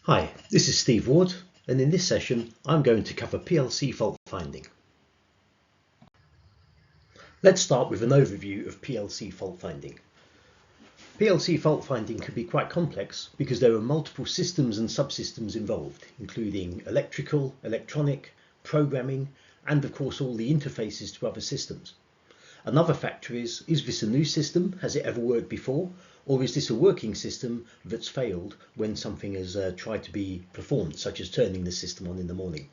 Hi, this is Steve Ward, and in this session I'm going to cover PLC fault finding. Let's start with an overview of PLC fault finding. PLC fault finding can be quite complex because there are multiple systems and subsystems involved, including electrical, electronic, programming, and of course all the interfaces to other systems. Another factor is this a new system? Has it ever worked before? Or is this a working system that's failed when something has tried to be performed, such as turning the system on in the morning?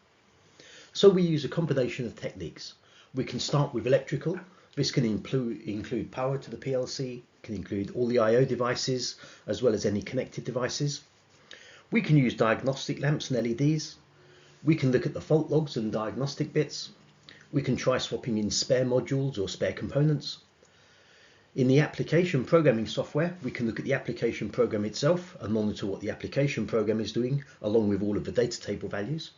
So we use a combination of techniques. We can start with electrical. This can include power to the PLC, can include all the I/O devices, as well as any connected devices. We can use diagnostic lamps and LEDs. We can look at the fault logs and diagnostic bits. We can try swapping in spare modules or spare components. In the application programming software, we can look at the application program itself and monitor what the application program is doing, along with all of the data table values.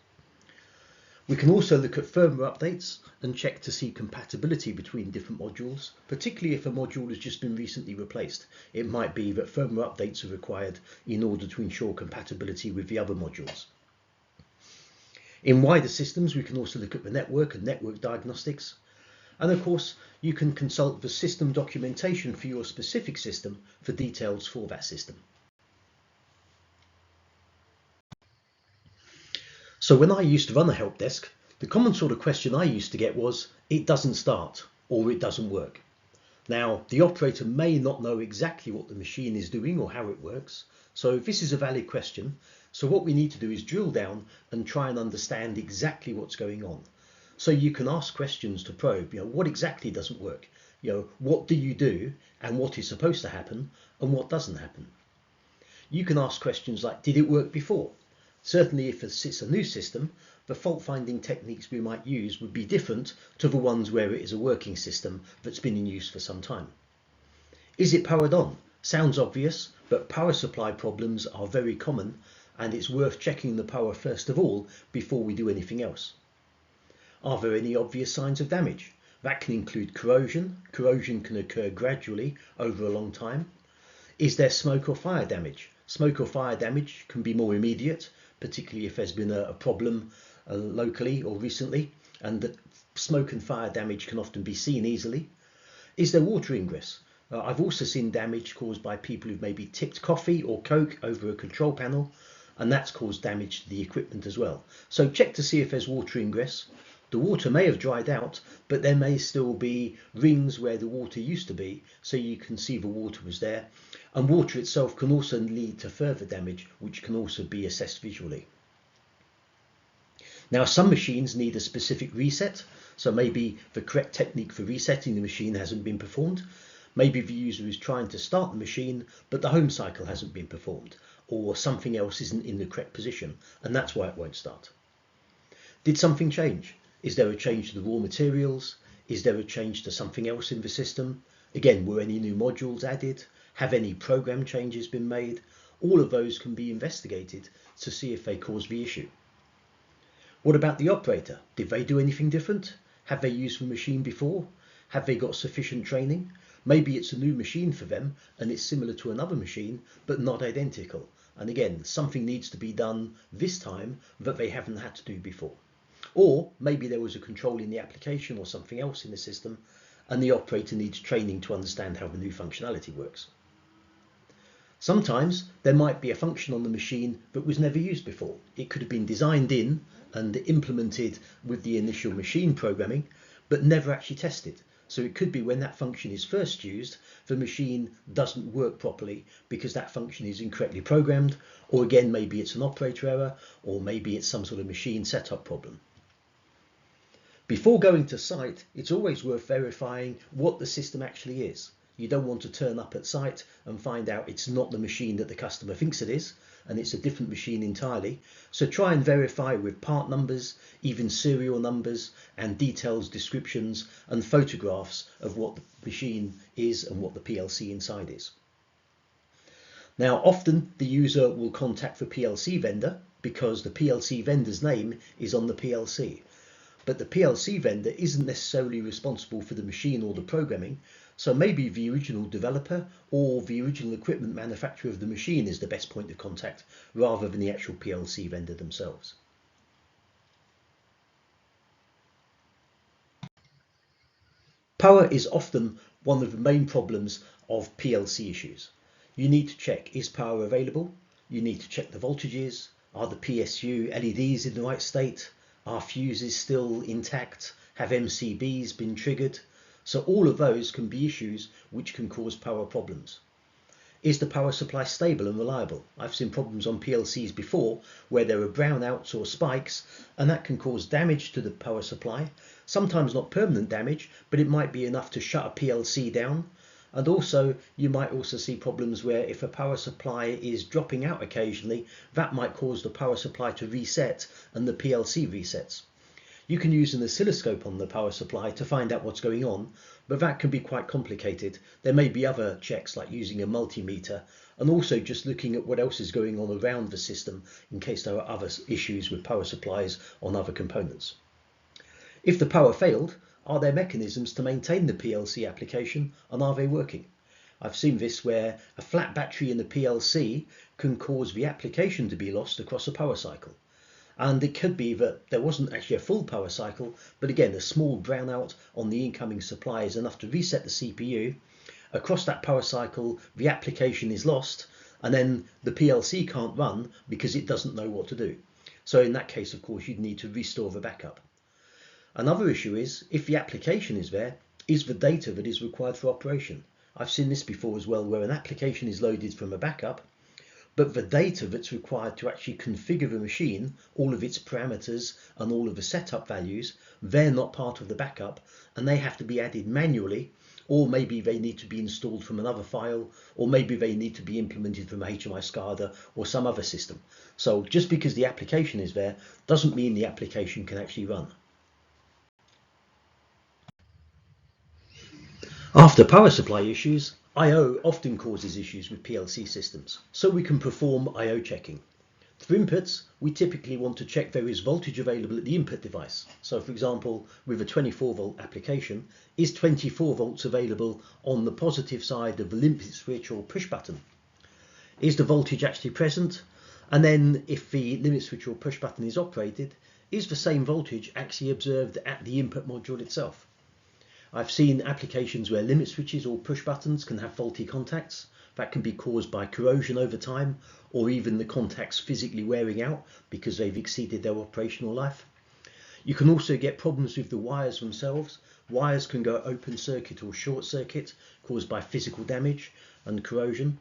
We can also look at firmware updates and check to see compatibility between different modules, particularly if a module has just been recently replaced. It might be that firmware updates are required in order to ensure compatibility with the other modules. In wider systems, we can also look at the network and network diagnostics. And of course, you can consult the system documentation for your specific system for details for that system. So when I used to run a help desk, the common sort of question I used to get was, it doesn't start or it doesn't work. Now, the operator may not know exactly what the machine is doing or how it works, so this is a valid question. So what we need to do is drill down and try and understand exactly what's going on. So you can ask questions to probe, what exactly doesn't work? What do you do and what is supposed to happen and what doesn't happen? You can ask questions like, did it work before? Certainly if it's a new system, the fault finding techniques we might use would be different to the ones where it is a working system that's been in use for some time. Is it powered on? Sounds obvious, but power supply problems are very common, and it's worth checking the power first of all before we do anything else. Are there any obvious signs of damage? That can include corrosion. Corrosion can occur gradually over a long time. Is there smoke or fire damage? Smoke or fire damage can be more immediate, particularly if there's been a problem locally or recently, and that smoke and fire damage can often be seen easily. Is there water ingress? I've also seen damage caused by people who've maybe tipped coffee or Coke over a control panel, and that's caused damage to the equipment as well. So check to see if there's water ingress. The water may have dried out, but there may still be rings where the water used to be, so you can see the water was there. And water itself can also lead to further damage, which can also be assessed visually. Now, some machines need a specific reset, so maybe the correct technique for resetting the machine hasn't been performed. Maybe the user is trying to start the machine, but the home cycle hasn't been performed, or something else isn't in the correct position, and that's why it won't start. Did something change? Is there a change to the raw materials? Is there a change to something else in the system? Again, were any new modules added? Have any program changes been made? All of those can be investigated to see if they cause the issue. What about the operator? Did they do anything different? Have they used the machine before? Have they got sufficient training? Maybe it's a new machine for them and it's similar to another machine, but not identical. And again, something needs to be done this time that they haven't had to do before. Or maybe there was a control in the application or something else in the system, and the operator needs training to understand how the new functionality works. Sometimes there might be a function on the machine that was never used before. It could have been designed in and implemented with the initial machine programming, but never actually tested. So it could be when that function is first used, the machine doesn't work properly because that function is incorrectly programmed, or again, maybe it's an operator error, or maybe it's some sort of machine setup problem. Before going to site, it's always worth verifying what the system actually is. You don't want to turn up at site and find out it's not the machine that the customer thinks it is, and it's a different machine entirely. So try and verify with part numbers, even serial numbers, and details, descriptions, and photographs of what the machine is and what the PLC inside is. Now, often the user will contact the PLC vendor because the PLC vendor's name is on the PLC. But the PLC vendor isn't necessarily responsible for the machine or the programming, So maybe the original developer or the original equipment manufacturer of the machine is the best point of contact rather than the actual PLC vendor themselves. Power is often one of the main problems of PLC issues. You need to check, is power available? You need to check the voltages. Are the PSU LEDs in the right state? Are fuses still intact? Have MCBs been triggered? So all of those can be issues which can cause power problems. Is the power supply stable and reliable? I've seen problems on PLCs before where there are brownouts or spikes, and that can cause damage to the power supply. Sometimes not permanent damage, but it might be enough to shut a PLC down. And also, you might also see problems where if a power supply is dropping out occasionally, that might cause the power supply to reset and the PLC resets. You can use an oscilloscope on the power supply to find out what's going on, but that can be quite complicated. There may be other checks like using a multimeter and also just looking at what else is going on around the system in case there are other issues with power supplies on other components. If the power failed, are there mechanisms to maintain the PLC application and are they working? I've seen this where a flat battery in the PLC can cause the application to be lost across a power cycle. And it could be that there wasn't actually a full power cycle, but again, a small brownout on the incoming supply is enough to reset the CPU. Across that power cycle, the application is lost, and then the PLC can't run because it doesn't know what to do. So in that case, of course, you'd need to restore the backup. Another issue is, if the application is there, is the data that is required for operation? I've seen this before as well, where an application is loaded from a backup, but the data that's required to actually configure the machine, all of its parameters and all of the setup values, they're not part of the backup and they have to be added manually, or maybe they need to be installed from another file, or maybe they need to be implemented from HMI SCADA or some other system. So just because the application is there doesn't mean the application can actually run. After power supply issues, I/O often causes issues with PLC systems, so we can perform I/O checking. For inputs, we typically want to check there is voltage available at the input device. So for example, with a 24 volt application, is 24 volts available on the positive side of the limit switch or push button? Is the voltage actually present? And then if the limit switch or push button is operated, is the same voltage actually observed at the input module itself? I've seen applications where limit switches or push buttons can have faulty contacts. That can be caused by corrosion over time, or even the contacts physically wearing out because they've exceeded their operational life. You can also get problems with the wires themselves. Wires can go open circuit or short circuit, caused by physical damage and corrosion.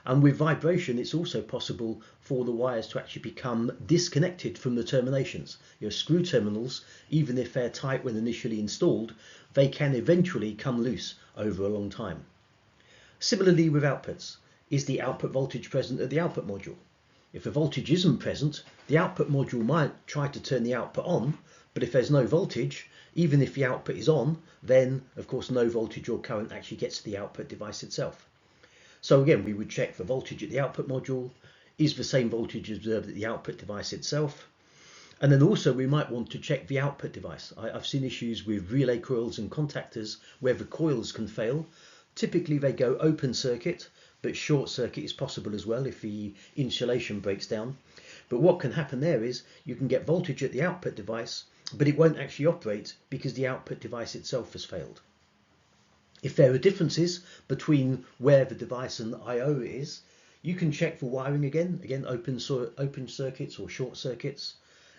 And with vibration, it's also possible for the wires to actually become disconnected from the terminations. Screw terminals, even if they're tight when initially installed, they can eventually come loose over a long time. Similarly with outputs, is the output voltage present at the output module? If the voltage isn't present, the output module might try to turn the output on, but if there's no voltage, even if the output is on, then of course no voltage or current actually gets to the output device itself. So again, we would check the voltage at the output module. Is the same voltage observed at the output device itself? And then also we might want to check the output device. I've seen issues with relay coils and contactors where the coils can fail. Typically they go open circuit, but short circuit is possible as well if the insulation breaks down. But what can happen there is you can get voltage at the output device, but it won't actually operate because the output device itself has failed. If there are differences between where the device and I/O is, you can check for wiring again open circuits or short circuits.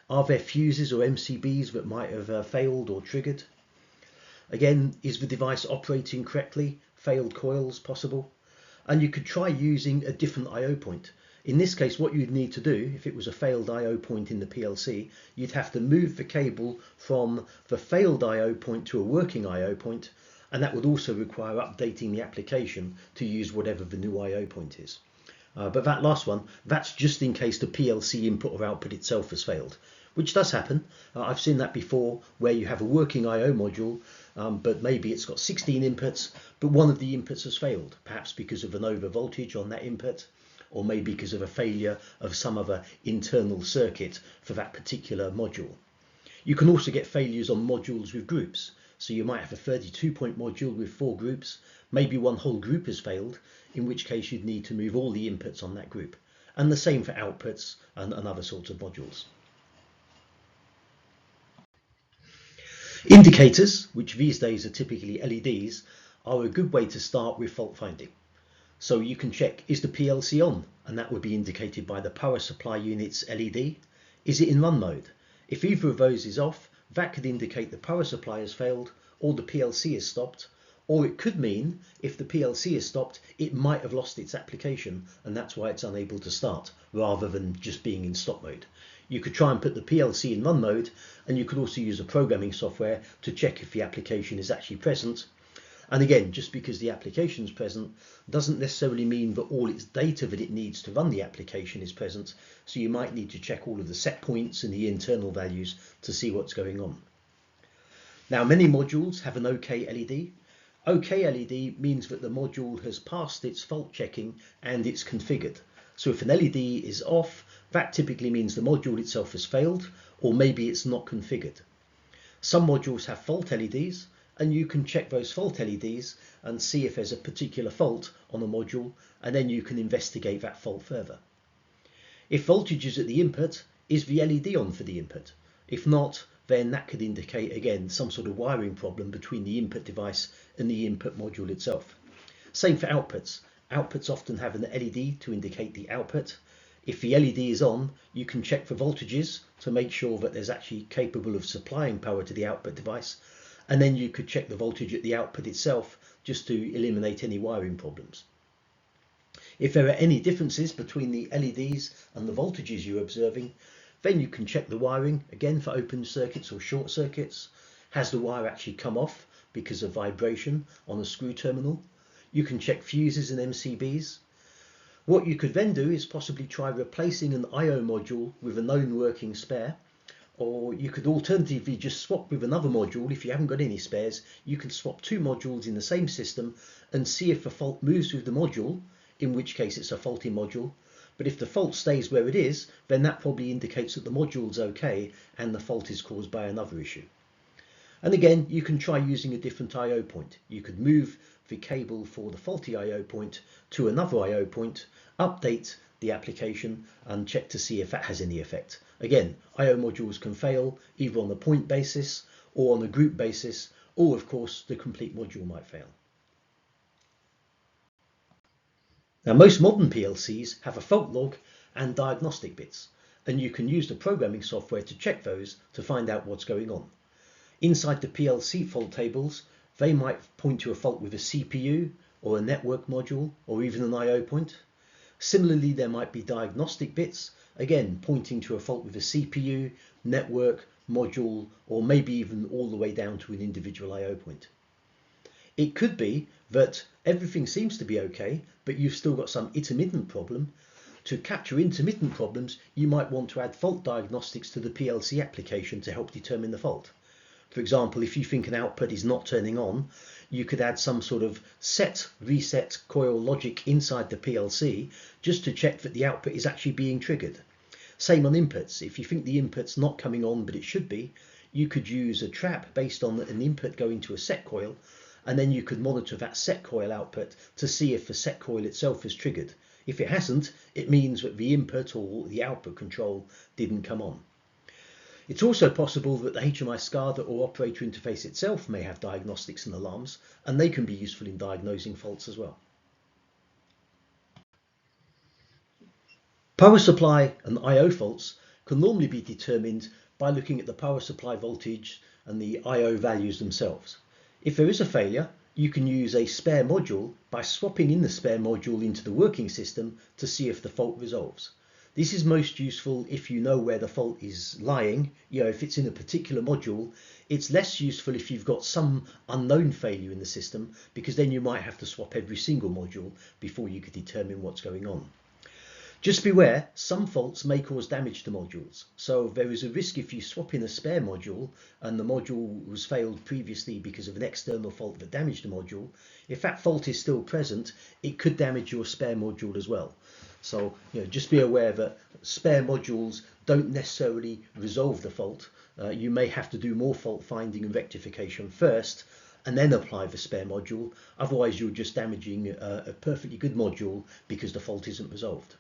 Are there fuses or MCBs that might have failed or triggered? Again, is the device operating correctly? Failed coils possible? And you could try using a different I/O point. In this case, what you'd need to do, if it was a failed I/O point in the PLC, you'd have to move the cable from the failed I/O point to a working I/O point, and that would also require updating the application to use whatever the new I/O point is. But that last one, that's just in case the PLC input or output itself has failed, which does happen. I've seen that before where you have a working I/O module, but maybe it's got 16 inputs, but one of the inputs has failed, perhaps because of an over voltage on that input, or maybe because of a failure of some other internal circuit for that particular module. You can also get failures on modules with groups. So you might have a 32-point module with 4 groups, Maybe one whole group has failed, in which case you'd need to move all the inputs on that group. And the same for outputs and other sorts of modules. Indicators, which these days are typically LEDs, are a good way to start with fault finding. So you can check, is the PLC on? And that would be indicated by the power supply unit's LED. Is it in run mode? If either of those is off, that could indicate the power supply has failed or the PLC is stopped. Or it could mean, if the PLC is stopped, it might have lost its application and that's why it's unable to start, rather than just being in stop mode. You could try and put the PLC in run mode, and you could also use a programming software to check if the application is actually present. And again, just because the application is present doesn't necessarily mean that all its data that it needs to run the application is present, so you might need to check all of the set points and the internal values to see what's going on. Now, many modules have an OK LED. OK LED means that the module has passed its fault checking and it's configured. So if an LED is off, that typically means the module itself has failed, or maybe it's not configured. Some modules have fault LEDs, and you can check those fault LEDs and see if there's a particular fault on a module, and then you can investigate that fault further. If voltage is at the input, is the LED on for the input? If not, then that could indicate, again, some sort of wiring problem between the input device and the input module itself. Same for outputs. Outputs often have an LED to indicate the output. If the LED is on, you can check for voltages to make sure that there's actually capable of supplying power to the output device. And then you could check the voltage at the output itself just to eliminate any wiring problems. If there are any differences between the LEDs and the voltages you're observing, then you can check the wiring, again for open circuits or short circuits. Has the wire actually come off because of vibration on a screw terminal? You can check fuses and MCBs. What you could then do is possibly try replacing an I/O module with a known working spare, or you could alternatively just swap with another module. If you haven't got any spares, you can swap two modules in the same system and see if a fault moves with the module, in which case it's a faulty module. But if the fault stays where it is, then that probably indicates that the module's okay and the fault is caused by another issue. And again, you can try using a different I/O point. You could move the cable for the faulty I/O point to another I/O point, update the application and check to see if that has any effect. Again, I/O modules can fail either on a point basis or on a group basis, or of course the complete module might fail. Now, most modern PLCs have a fault log and diagnostic bits, and you can use the programming software to check those to find out what's going on. Inside the PLC fault tables, they might point to a fault with a CPU or a network module or even an I/O point. Similarly, there might be diagnostic bits, again pointing to a fault with a CPU, network, module, or maybe even all the way down to an individual I/O point. It could be that everything seems to be okay, but you've still got some intermittent problem. To capture intermittent problems, you might want to add fault diagnostics to the PLC application to help determine the fault. For example, if you think an output is not turning on, you could add some sort of set reset coil logic inside the PLC just to check that the output is actually being triggered. Same on inputs. If you think the input's not coming on but it should be, you could use a trap based on an input going to a set coil, and then you could monitor that set coil output to see if the set coil itself is triggered. If it hasn't, it means that the input or the output control didn't come on. It's also possible that the HMI SCADA or operator interface itself may have diagnostics and alarms, and they can be useful in diagnosing faults as well. Power supply and I/O faults can normally be determined by looking at the power supply voltage and the I/O values themselves. If there is a failure, you can use a spare module by swapping in the spare module into the working system to see if the fault resolves. This is most useful if you know where the fault is lying. If it's in a particular module. It's less useful if you've got some unknown failure in the system, because then you might have to swap every single module before you could determine what's going on. Just beware, some faults may cause damage to modules. So there is a risk if you swap in a spare module and the module was failed previously because of an external fault that damaged the module. If that fault is still present, it could damage your spare module as well. So just be aware that spare modules don't necessarily resolve the fault. You may have to do more fault finding and rectification first, and then apply the spare module. Otherwise you're just damaging a perfectly good module because the fault isn't resolved.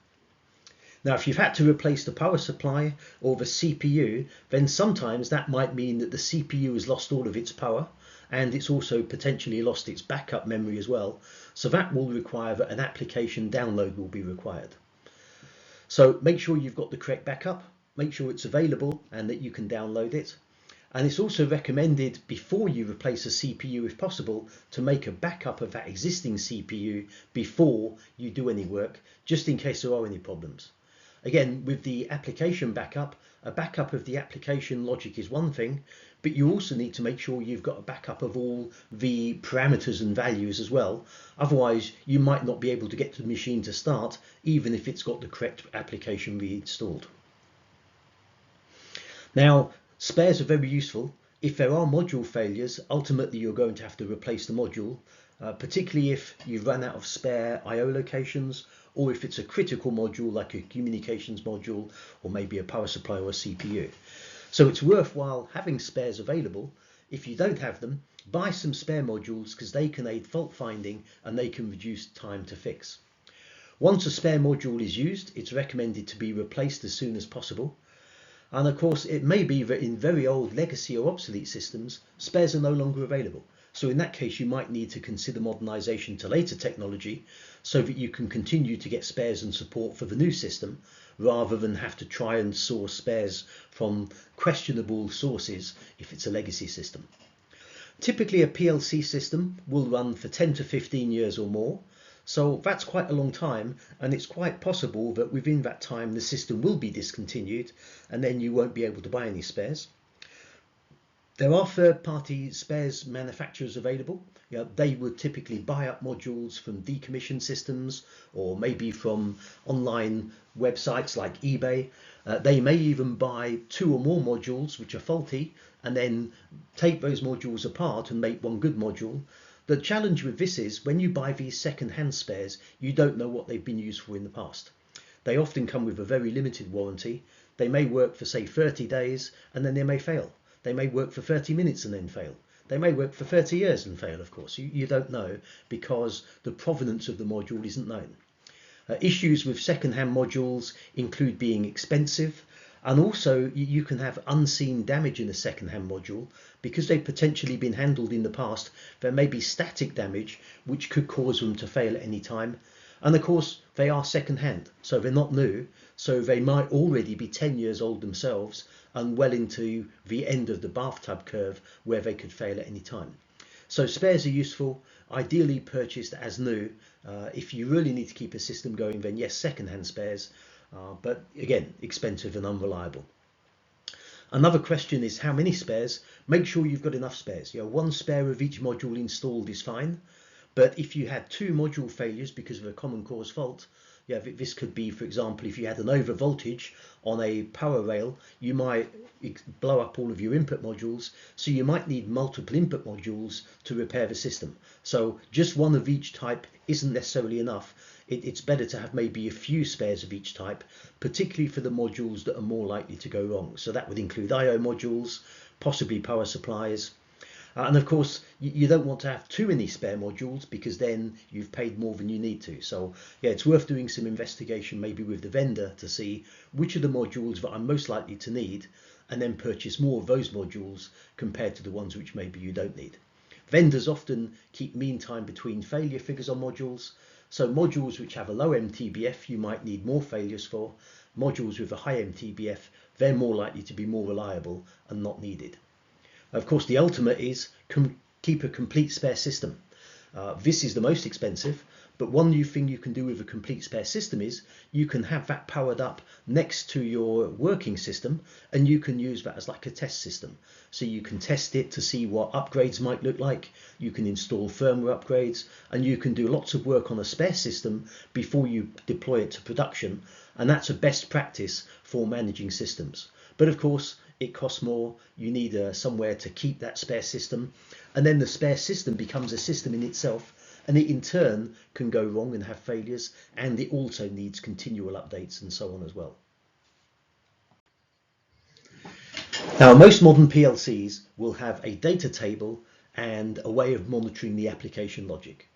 Now, if you've had to replace the power supply or the CPU, then sometimes that might mean that the CPU has lost all of its power, and it's also potentially lost its backup memory as well. So that will require that an application download will be required. So make sure you've got the correct backup, make sure it's available and that you can download it. And it's also recommended before you replace a CPU, if possible, to make a backup of that existing CPU before you do any work, just in case there are any problems. Again, with the application backup, a backup of the application logic is one thing, but you also need to make sure you've got a backup of all the parameters and values as well. Otherwise, you might not be able to get the machine to start, even if it's got the correct application reinstalled. Now, spares are very useful. If there are module failures, ultimately you're going to have to replace the module, particularly if you've run out of spare I/O locations, or if it's a critical module like a communications module, or maybe a power supply or a CPU. So it's worthwhile having spares available. If you don't have them, buy some spare modules because they can aid fault finding and they can reduce time to fix. Once a spare module is used, it's recommended to be replaced as soon as possible. And of course, it may be that in very old legacy or obsolete systems, spares are no longer available. So in that case, you might need to consider modernization to later technology so that you can continue to get spares and support for the new system, rather than have to try and source spares from questionable sources if it's a legacy system. Typically, a PLC system will run for 10 to 15 years or more. So that's quite a long time, and it's quite possible that within that time the system will be discontinued and then you won't be able to buy any spares. There are third-party spares manufacturers available. They would typically buy up modules from decommissioned systems or maybe from online websites like eBay. They may even buy 2 or more modules which are faulty and then take those modules apart and make one good module. The challenge with this is when you buy these second-hand spares, you don't know what they've been used for in the past. They often come with a very limited warranty. They may work for say 30 days and then they may fail. They may work for 30 minutes and then fail. They may work for 30 years and fail, of course. You don't know because the provenance of the module isn't known. Issues with second-hand modules include being expensive, and also you can have unseen damage in a second-hand module because they've potentially been handled in the past. There may be static damage which could cause them to fail at any time. And of course, they are second-hand, so they're not new. So they might already be 10 years old themselves and well into the end of the bathtub curve where they could fail at any time. So spares are useful, ideally purchased as new. If you really need to keep a system going, then yes, second-hand spares, but again, expensive and unreliable. Another question is how many spares? Make sure you've got enough spares. One spare of each module installed is fine. But if you had 2 module failures because of a common cause fault, this could be, for example, if you had an over voltage on a power rail, you might blow up all of your input modules. So you might need multiple input modules to repair the system. So just one of each type isn't necessarily enough. It's better to have maybe a few spares of each type, particularly for the modules that are more likely to go wrong. So that would include I/O modules, possibly power supplies. And of course, you don't want to have too many spare modules because then you've paid more than you need to. So yeah, it's worth doing some investigation maybe with the vendor to see which are the modules that I'm most likely to need, and then purchase more of those modules compared to the ones which maybe you don't need. Vendors often keep mean time between failure figures on modules. So modules which have a low MTBF, you might need more failures for. Modules with a high MTBF, they're more likely to be more reliable and not needed. Of course, the ultimate is keep a complete spare system. This is the most expensive, but one new thing you can do with a complete spare system is you can have that powered up next to your working system, and you can use that as like a test system. So you can test it to see what upgrades might look like. You can install firmware upgrades, and you can do lots of work on a spare system before you deploy it to production. And that's a best practice for managing systems. But of course, it costs more. You need somewhere to keep that spare system, and then the spare system becomes a system in itself, and it in turn can go wrong and have failures, and it also needs continual updates and so on as well. Now, most modern PLCs will have a data table and a way of monitoring the application logic.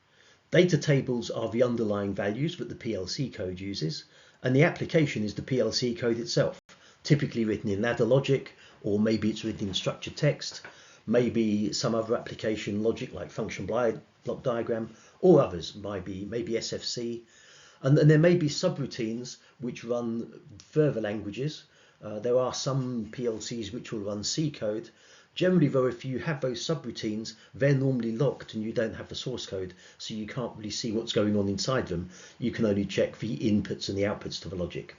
Data tables are the underlying values that the PLC code uses, and the application is the PLC code itself, typically written in ladder logic, or maybe it's written in structured text, maybe some other application logic like function block diagram, or others, maybe SFC. And then there may be subroutines which run further languages. There are some PLCs which will run C code. Generally though, if you have those subroutines, they're normally locked and you don't have the source code, so you can't really see what's going on inside them. You can only check the inputs and the outputs to the logic.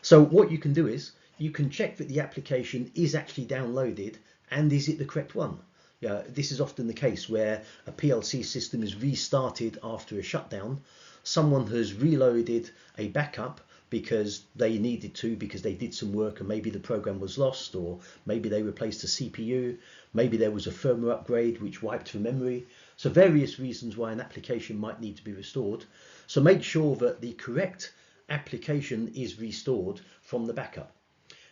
So what you can do is, you can check that the application is actually downloaded and is it the correct one. This is often the case where a PLC system is restarted after a shutdown. Someone has reloaded a backup because they needed to, because they did some work and maybe the program was lost, or maybe they replaced a CPU, maybe there was a firmware upgrade which wiped the memory. So various reasons why an application might need to be restored. So make sure that the correct application is restored from the backup.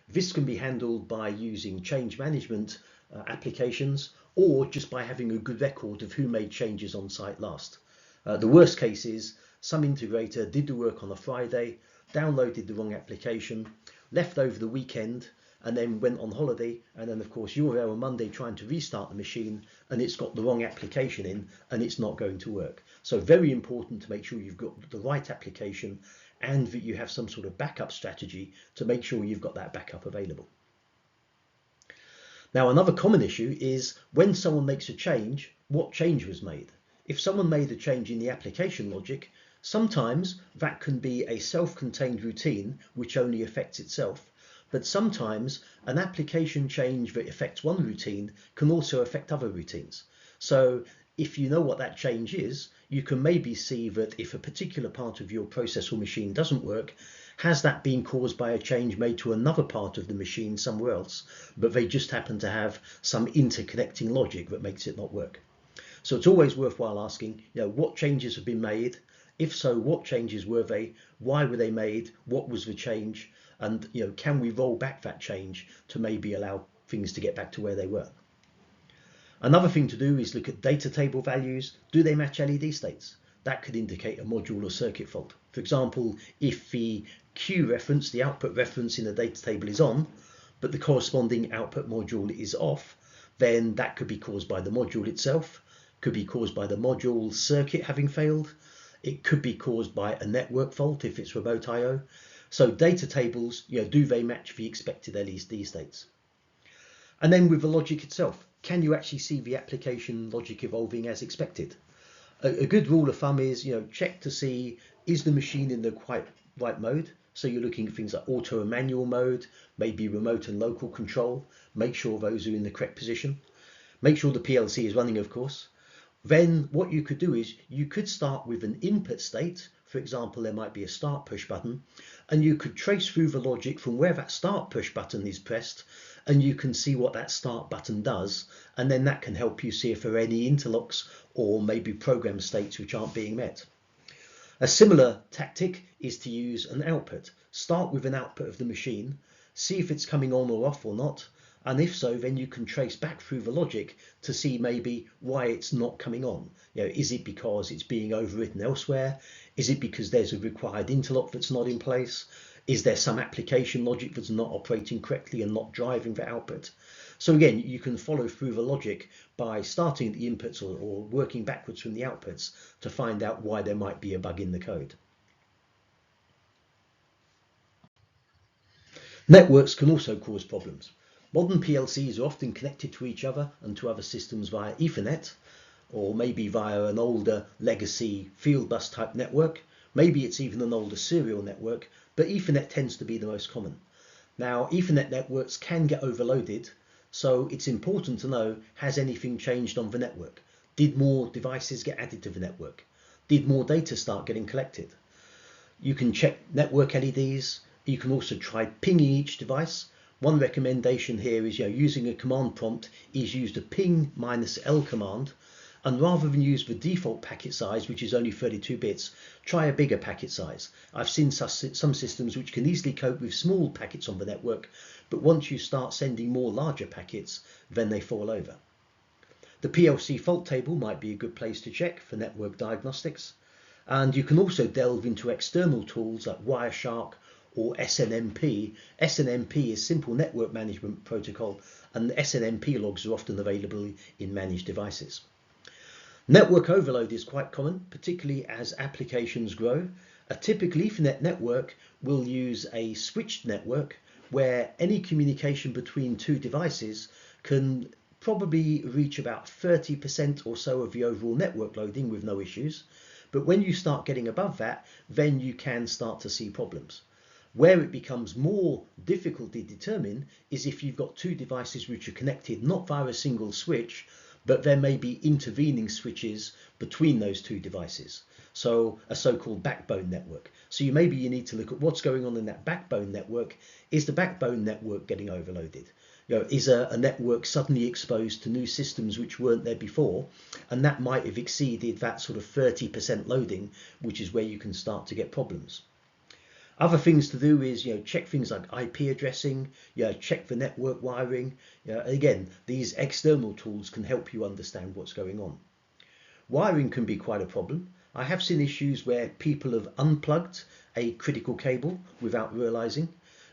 This can be handled by using change management applications, or just by having a good record of who made changes on site last. The worst case is some integrator did the work on a Friday, downloaded the wrong application, left over the weekend, and then went on holiday, and then of course you're there on Monday trying to restart the machine and it's got the wrong application in and it's not going to work. So very important to make sure you've got the right application and that you have some sort of backup strategy to make sure you've got that backup available. Now another common issue is when someone makes a change, what change was made? If someone made a change in the application logic, sometimes that can be a self-contained routine which only affects itself, but sometimes an application change that affects one routine can also affect other routines. So if you know what that change is, you can maybe see that if a particular part of your process or machine doesn't work, has that been caused by a change made to another part of the machine somewhere else, but they just happen to have some interconnecting logic that makes it not work. So it's always worthwhile asking, what changes have been made? If so, what changes were they? Why were they made? What was the change? And can we roll back that change to maybe allow things to get back to where they were? Another thing to do is look at data table values. Do they match LED states? That could indicate a module or circuit fault. For example, if the Q reference, the output reference in the data table is on, but the corresponding output module is off, then that could be caused by the module itself, could be caused by the module circuit having failed. It could be caused by a network fault if it's remote I/O. So data tables, do they match the expected LED states? And then with the logic itself, can you actually see the application logic evolving as expected? A good rule of thumb is, check to see, is the machine in the right mode? So you're looking at things like auto and manual mode, maybe remote and local control. Make sure those are in the correct position. Make sure the PLC is running, of course. Then what you could do is you could start with an input state. For example, there might be a start push button, and you could trace through the logic from where that start push button is pressed, and you can see what that start button does, and then that can help you see if there are any interlocks or maybe program states which aren't being met. A similar tactic is to use an output. Start with an output of the machine, see if it's coming on or off or not, and if so, then you can trace back through the logic to see maybe why it's not coming on. Is it because it's being overwritten elsewhere? Is it because there's a required interlock that's not in place? Is there some application logic that's not operating correctly and not driving the output? So again, you can follow through the logic by starting at the inputs or working backwards from the outputs to find out why there might be a bug in the code. Networks can also cause problems. Modern PLCs are often connected to each other and to other systems via Ethernet, or maybe via an older legacy field bus type network. Maybe it's even an older serial network, but Ethernet tends to be the most common. Now, Ethernet networks can get overloaded, so it's important to know, has anything changed on the network? Did more devices get added to the network? Did more data start getting collected? You can check network LEDs. You can also try pinging each device. One recommendation here is using a command prompt is use the ping -L command, and rather than use the default packet size, which is only 32 bits, try a bigger packet size. I've seen some systems which can easily cope with small packets on the network, but once you start sending more larger packets, then they fall over. The PLC fault table might be a good place to check for network diagnostics. And you can also delve into external tools like Wireshark or SNMP. SNMP is Simple Network Management Protocol, and SNMP logs are often available in managed devices. Network overload is quite common, particularly as applications grow. A typical Ethernet network will use a switched network where any communication between two devices can probably reach about 30% or so of the overall network loading with no issues. But when you start getting above that, then you can start to see problems. Where it becomes more difficult to determine is if you've got two devices which are connected not via a single switch, but there may be intervening switches between those two devices. So a so-called backbone network. So maybe you need to look at what's going on in that backbone network. Is the backbone network getting overloaded? Is a network suddenly exposed to new systems which weren't there before? And that might have exceeded that sort of 30% loading, which is where you can start to get problems. Other things to do is check things like IP addressing, check the network wiring. Again, these external tools can help you understand what's going on. Wiring can be quite a problem. I have seen issues where people have unplugged a critical cable without realizing.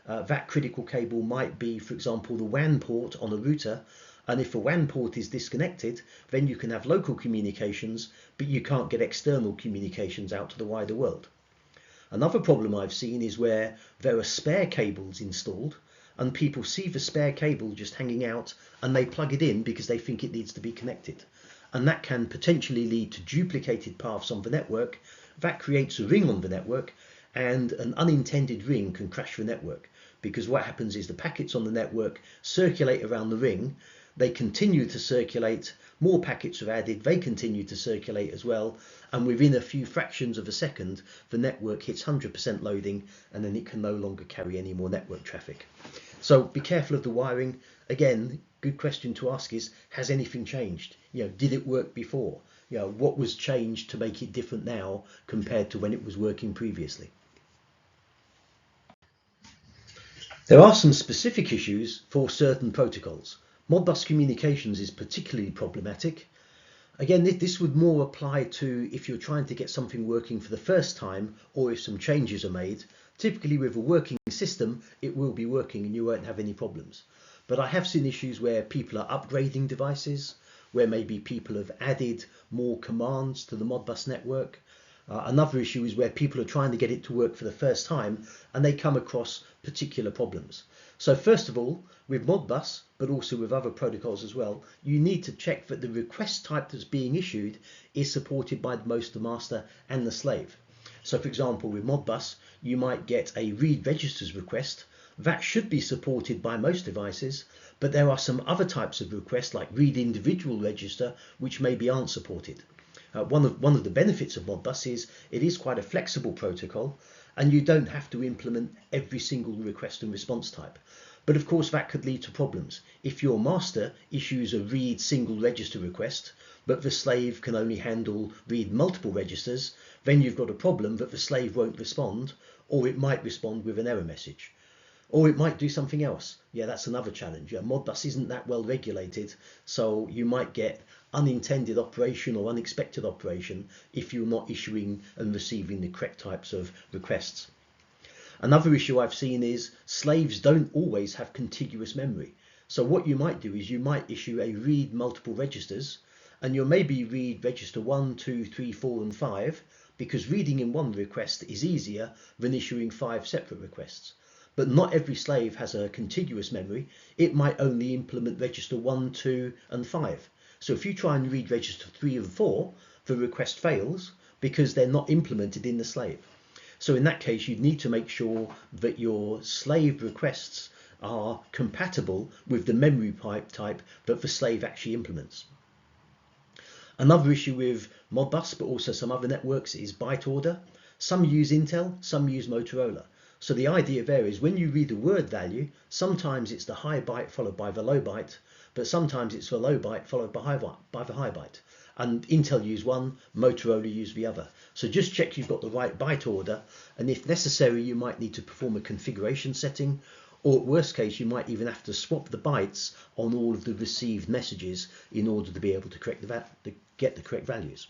That critical cable might be, for example, the WAN port on a router, and if a WAN port is disconnected, then you can have local communications, but you can't get external communications out to the wider world. Another problem I've seen is where there are spare cables installed and people see the spare cable just hanging out and they plug it in because they think it needs to be connected. And that can potentially lead to duplicated paths on the network. That creates a ring on the network, and an unintended ring can crash the network, because what happens is the packets on the network circulate around the ring. They continue to circulate, more packets are added, they continue to circulate as well, and within a few fractions of a second the network hits 100% loading, and then it can no longer carry any more network traffic. So be careful of the wiring. Again, good question to ask is, has anything changed? Did it work before? What was changed to make it different now compared to when it was working previously? There are some specific issues for certain protocols. Modbus Communications is particularly problematic. Again, this would more apply to if you're trying to get something working for the first time, or if some changes are made. Typically with a working system, it will be working and you won't have any problems. But I have seen issues where people are upgrading devices, where maybe people have added more commands to the Modbus network. Another issue is where people are trying to get it to work for the first time and they come across particular problems. So first of all, with Modbus, but also with other protocols as well, you need to check that the request type that's being issued is supported by both the master and the slave. So for example, with Modbus, you might get a read registers request. That should be supported by most devices, but there are some other types of requests like read individual register which maybe aren't supported. One of the benefits of Modbus is it is quite a flexible protocol and you don't have to implement every single request and response type. But of course that could lead to problems. If your master issues a read single register request, but the slave can only handle read multiple registers, then you've got a problem that the slave won't respond, or it might respond with an error message. Or it might do something else. That's another challenge. Modbus isn't that well regulated, so you might get unintended operation or unexpected operation if you're not issuing and receiving the correct types of requests. Another issue I've seen is slaves don't always have contiguous memory. So what you might do is you might issue a read multiple registers, and you'll maybe read register 1, 2, 3, 4 and 5, because reading in one request is easier than issuing 5 separate requests. But not every slave has a contiguous memory. It might only implement register 1, 2 and 5. So if you try and read register 3 and 4, the request fails because they're not implemented in the slave. So in that case, you'd need to make sure that your slave requests are compatible with the memory type that the slave actually implements. Another issue with Modbus, but also some other networks, is byte order. Some use Intel, some use Motorola. So the idea there is when you read a word value, sometimes it's the high byte followed by the low byte, but sometimes it's the low byte followed by the high byte. And Intel use one, Motorola use the other. So just check you've got the right byte order, and if necessary you might need to perform a configuration setting, or at worst case you might even have to swap the bytes on all of the received messages in order to be able to get the correct values.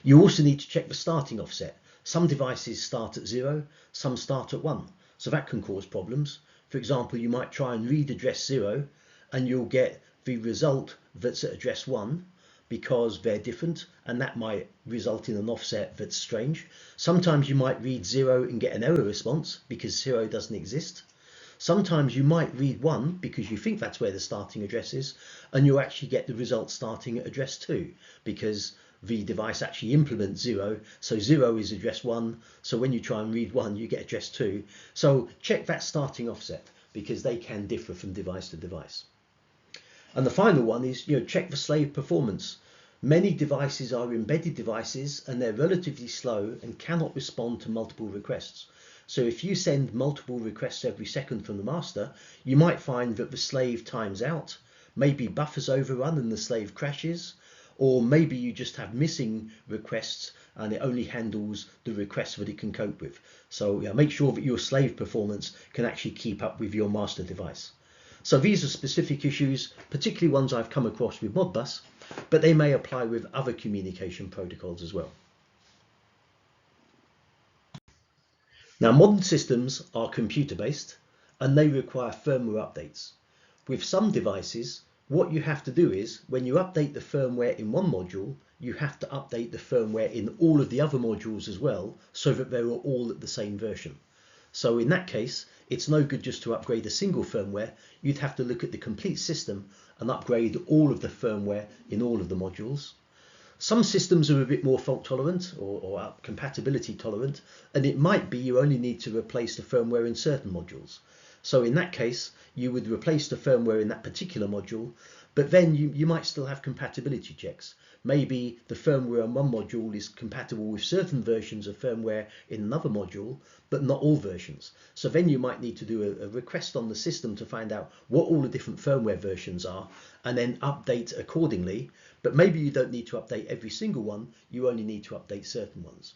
You also need to check the starting offset. Some devices start at 0, some start at 1, so that can cause problems. For example, you might try and read address 0 and you'll get the result that's at address 1 because they're different, and that might result in an offset that's strange. Sometimes you might read 0 and get an error response because 0 doesn't exist. Sometimes you might read 1 because you think that's where the starting address is, and you'll actually get the result starting at address 2 because the device actually implements 0, so 0 is address 1, so when you try and read 1 you get address 2. So check that starting offset because they can differ from device to device. And the final one is, check the slave performance. Many devices are embedded devices and they're relatively slow and cannot respond to multiple requests. So if you send multiple requests every second from the master, you might find that the slave times out, maybe buffers overrun and the slave crashes, or maybe you just have missing requests and it only handles the requests that it can cope with. So make sure that your slave performance can actually keep up with your master device. So these are specific issues, particularly ones I've come across with Modbus, but they may apply with other communication protocols as well. Now, modern systems are computer-based and they require firmware updates. With some devices, what you have to do is, when you update the firmware in one module, you have to update the firmware in all of the other modules as well, so that they're all at the same version. So in that case, it's no good just to upgrade a single firmware. You'd have to look at the complete system and upgrade all of the firmware in all of the modules. Some systems are a bit more fault tolerant or compatibility tolerant, and it might be you only need to replace the firmware in certain modules. So in that case, you would replace the firmware in that particular module, but then you might still have compatibility checks. Maybe the firmware on one module is compatible with certain versions of firmware in another module, but not all versions. So then you might need to do a request on the system to find out what all the different firmware versions are and then update accordingly. But maybe you don't need to update every single one, you only need to update certain ones.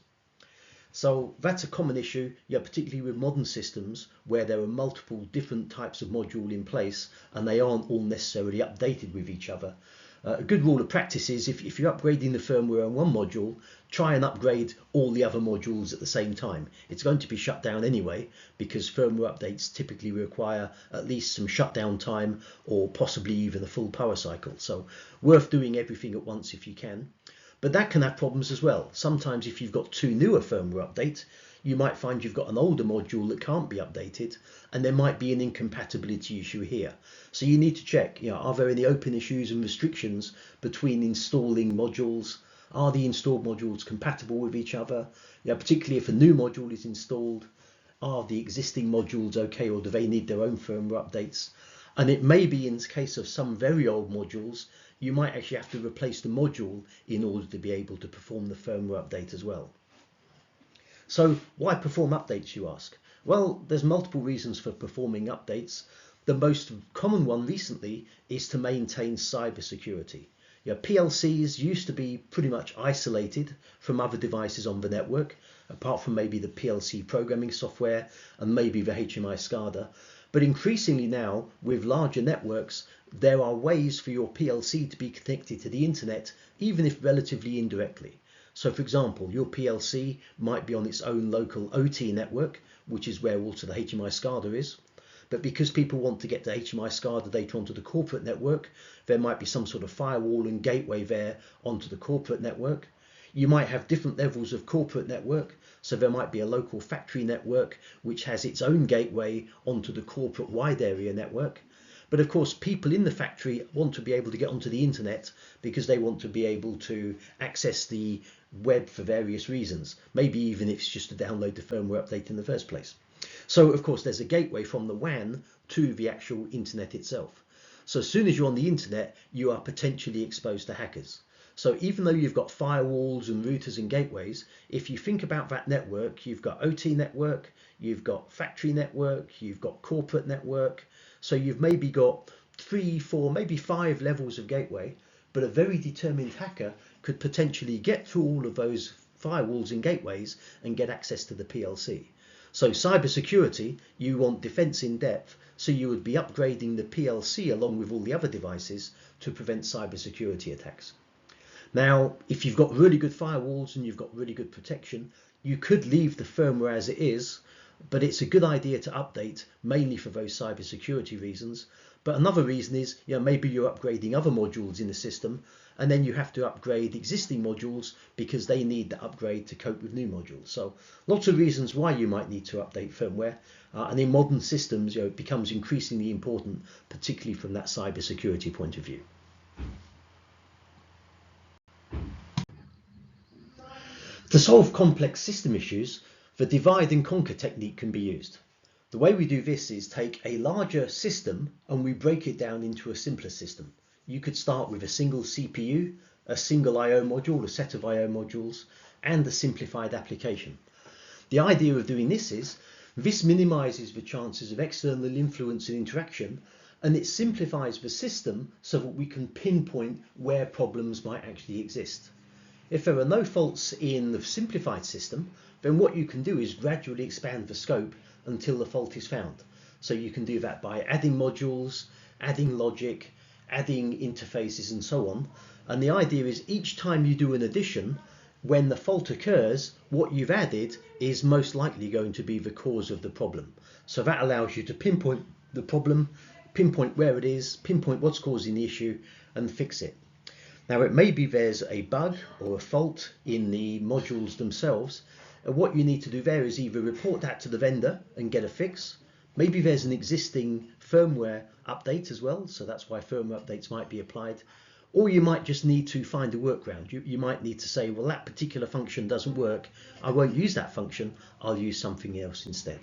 So that's a common issue, particularly with modern systems where there are multiple different types of module in place and they aren't all necessarily updated with each other. A good rule of practice is if you're upgrading the firmware on one module, try and upgrade all the other modules at the same time. It's going to be shut down anyway because firmware updates typically require at least some shutdown time or possibly even a full power cycle. So worth doing everything at once if you can. But that can have problems as well. Sometimes if you've got two newer firmware updates, you might find you've got an older module that can't be updated, and there might be an incompatibility issue here. So you need to check, are there any open issues and restrictions between installing modules? Are the installed modules compatible with each other? Particularly if a new module is installed, are the existing modules okay, or do they need their own firmware updates? And it may be in the case of some very old modules, you might actually have to replace the module in order to be able to perform the firmware update as well. So why perform updates, you ask? Well, there's multiple reasons for performing updates. The most common one recently is to maintain cybersecurity. PLCs used to be pretty much isolated from other devices on the network, apart from maybe the PLC programming software and maybe the HMI SCADA. But increasingly now, with larger networks, there are ways for your PLC to be connected to the internet, even if relatively indirectly. So for example, your PLC might be on its own local OT network, which is where also the HMI SCADA is. But because people want to get the HMI SCADA data onto the corporate network, there might be some sort of firewall and gateway there onto the corporate network. You might have different levels of corporate network. So there might be a local factory network which has its own gateway onto the corporate wide area network. But of course, people in the factory want to be able to get onto the internet because they want to be able to access the web for various reasons, maybe even if it's just to download the firmware update in the first place. So of course, there's a gateway from the WAN to the actual internet itself. So as soon as you're on the internet, you are potentially exposed to hackers. So even though you've got firewalls and routers and gateways, if you think about that network, you've got OT network, you've got factory network, you've got corporate network. So you've maybe got 3, 4, maybe 5 levels of gateway, but a very determined hacker could potentially get through all of those firewalls and gateways and get access to the PLC. So cybersecurity, you want defense in depth, so you would be upgrading the PLC along with all the other devices to prevent cybersecurity attacks. Now, if you've got really good firewalls and you've got really good protection, you could leave the firmware as it is, but it's a good idea to update, mainly for those cybersecurity reasons. But another reason is, maybe you're upgrading other modules in the system, and then you have to upgrade existing modules because they need the upgrade to cope with new modules. So lots of reasons why you might need to update firmware, and in modern systems, it becomes increasingly important, particularly from that cybersecurity point of view. To solve complex system issues, the divide and conquer technique can be used. The way we do this is take a larger system and we break it down into a simpler system. You could start with a single CPU, a single I/O module, a set of I/O modules, and a simplified application. The idea of doing this is, this minimizes the chances of external influence and interaction, and it simplifies the system so that we can pinpoint where problems might actually exist. If there are no faults in the simplified system, then what you can do is gradually expand the scope until the fault is found. So you can do that by adding modules, adding logic, adding interfaces and so on. And the idea is each time you do an addition, when the fault occurs, what you've added is most likely going to be the cause of the problem. So that allows you to pinpoint the problem, pinpoint where it is, pinpoint what's causing the issue, and fix it. Now, it may be there's a bug or a fault in the modules themselves, and what you need to do there is either report that to the vendor and get a fix. Maybe there's an existing firmware update as well, so that's why firmware updates might be applied. Or you might just need to find a workaround. You might need to say, well, that particular function doesn't work. I won't use that function. I'll use something else instead.